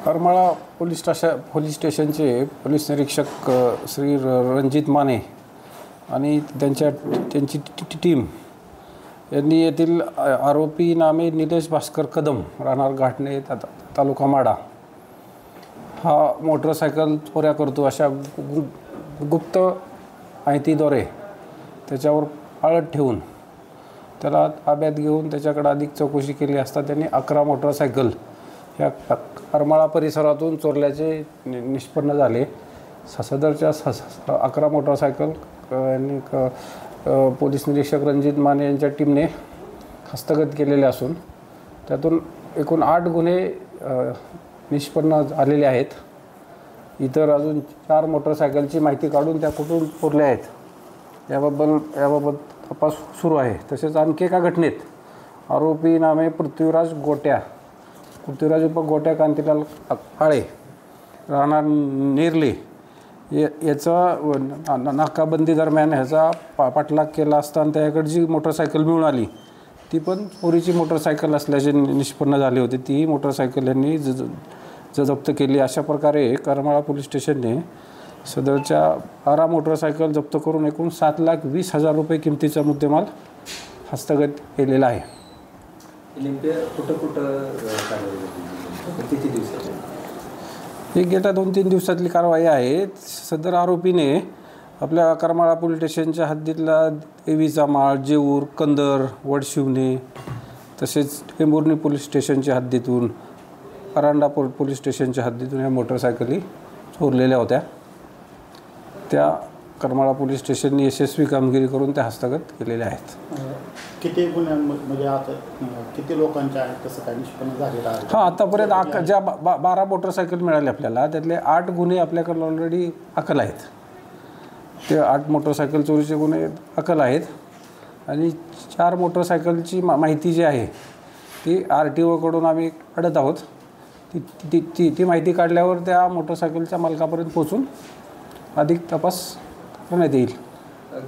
Karmala police स्टेशनचे police निरीक्षक श्री रणजित माने आणि त्यांची टीम यांनी येथील आरोपी नामे निलेश भास्कर कदम राहणार घाटणे तालुका माडा हा मोटरसायकल चोऱ्या करतो अशा गुप्त माहितीद्वारे त्याच्यावर आळत ठेवून त्याला ताब्यात घेऊन त्याच्याकडे अधिक चौकशी केली असता त्यांनी 11 मोटरसायकल या करमाळा परिसरातून चोरल्याचे निष्पन्न झाले। सदरच्या 11 मोटरसायकल यांनी पोलीस निरीक्षक रणजित माने यांच्या टीमने हस्तगत केलेले असून त्यातून एकूण 8 गुन्हे निष्पन्न झालेले आहेत। इतर अजून 4 मोटरसायकलची माहिती काढून त्या कुठून चोरल्या आहेत याबाबत तपास सुरू आहे। तसेच आणखी एका घटनेत आरोपी नामे पृथ्वीराज उप गोट्या कांतीलाल काळे राहणार नेरले याचा नाकाबंदी दरम्यान ह्याचा पाठलाग केला असताना त्याकडे जी मोटरसायकल मिळून आली ती पण चोरीची मोटरसायकल असल्याचे निष्पन्न झाले होते। ती मोटरसायकल यांनी जप्त केली। अशा प्रकारे करमाळा पोलीस स्टेशनने सदरच्या 12 मोटरसायकल जप्त करून एकूण 7,20,000 रुपये किमतीचा मुद्देमाल हस्तगत केलेला आहे। ही गेल्या 2-3 दिवसातली कारवाई आहे। सदर आरोपीने आपल्या करमाळा पोलीस स्टेशनच्या हद्दीतला देवीचा माळ, जेऊर, कंदर, वडशिवणे तसेच टेंभुर्णी पोलीस स्टेशनच्या हद्दीतून परांडा पोलीस स्टेशनच्या हद्दीतून या मोटरसायकली चोरलेल्या होत्या। त्या करमाळा पोलीस स्टेशनने यशस्वी कामगिरी करून त्या हस्तगत केलेल्या आहेत। किती गुन्हे म्हणजे आता किती लोकांच्या आहेत कसं काय निष्पन्न झालेलं आहे? हां, आतापर्यंत ज्या 12 मोटरसायकल मिळाले आपल्याला त्यातले 8 गुन्हे आपल्याकडे ऑलरेडी दाखल आहेत। ते 8 मोटरसायकल चोरीचे गुन्हे दाखल आहेत आणि 4 मोटरसायकलची माहिती जी आहे ती RTOकडून आम्ही काढत आहोत। ती माहिती काढल्यावर त्या मोटरसायकलच्या मालकापर्यंत पोहोचून अधिक तपास करण्यात येईल।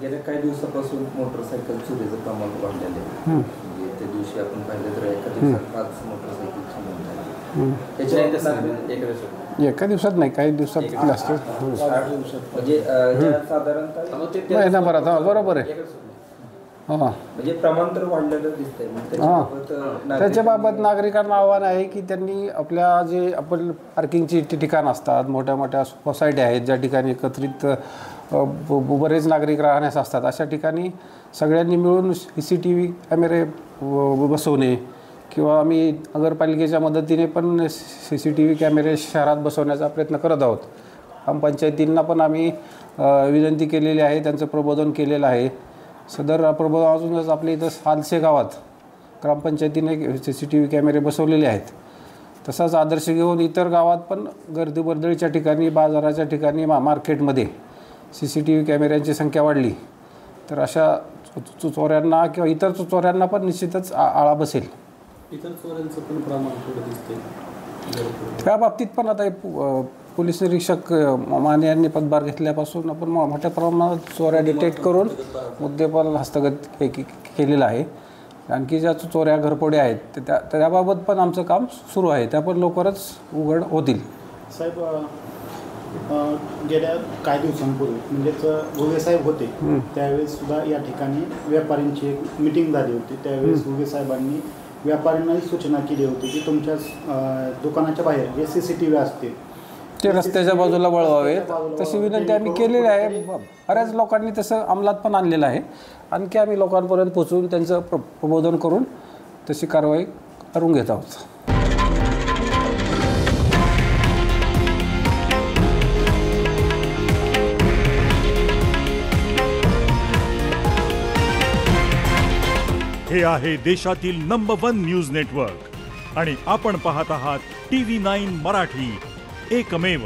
गेल्या काही दिवसापासून मोटरसायकल चोरीचं प्रमाण वाढलेलं आहे। म्हणजे त्या दिवशी आपण पाहिलं तर एका दिवसात 5 मोटरसायकलची नोंद झाली। एका दिवसात नाही, काही दिवसात असते म्हणजे साधारणतः महिनाभरात। हां, बरोबर आहे। हां, म्हणजे प्रमाण तर वाढलेलं दिसतंय। त्याच्याबाबत नागरिकांना आव्हान आहे की त्यांनी आपल्या जे आपण पार्किंगची ठिकाण असतात, मोठ्या मोठ्या सोसायटी आहेत ज्या ठिकाणी एकत्रित बरेच नागरिक राहण्यास असतात, अशा ठिकाणी सगळ्यांनी मिळून CCTV कॅमेरे बसवणे किंवा आम्ही नगरपालिकेच्या मदतीने पण CCTV कॅमेरे शहरात बसवण्याचा प्रयत्न करत आहोत। ग्रामपंचायतींना पण आम्ही विनंती केलेली आहे, त्यांचं प्रबोधन केलेलं आहे। सदर प्रबोधन अजूनच आपल्या इथं सालसे गावात ग्रामपंचायतीने CCTV कॅमेरे बसवलेले आहेत। तसाच आदर्श घेऊन इतर गावात पण गर्दी वर्दळीच्या ठिकाणी, बाजाराच्या ठिकाणी, मार्केटमध्ये CCTV कॅमेऱ्यांची संख्या वाढली तर अशा चोऱ्यांना किंवा इतर चोऱ्यांना पण निश्चितच आळा बसेल। इतर चोऱ्यांचं पण प्रमाण थोडं दिसतंय। त्या बाबतीत पण आता पोलीस निरीक्षक माने यांनी पदभार घेतल्यापासून आपण मोठ्या प्रमाणात चोऱ्या डिटेक्ट करून मुद्देमाल हस्तगत केलेला आहे। आणखी ज्या चोऱ्या घरफोड्या आहेत त्याबाबत पण आमचं काम सुरू आहे, त्या पण लवकरच उघड होतील। साहेब, गेल्या काही दिवसांपूर्वी म्हणजेच घुगे साहेब होते त्यावेळेस सुद्धा या ठिकाणी व्यापाऱ्यांची एक मीटिंग झाली होती। त्यावेळेस घुगे साहेबांनी व्यापाऱ्यांनाही सूचना केली होती की तुमच्या दुकानाच्या बाहेर जे CCTV असतील ते रस्त्याच्या बाजूला वळवावे, तशी विनंती आम्ही केलेली आहे। बऱ्याच लोकांनी तसं अंमलात पण आणलेलं आहे। आणखी आम्ही लोकांपर्यंत पोहोचून त्यांचं प्रबोधन करून तशी कारवाई करून घेत आहोत। हे आहे देशातील नंबर 1 न्यूज नेटवर्क आणि आपण पाहत आहात TV9 मराठी, एकमेव।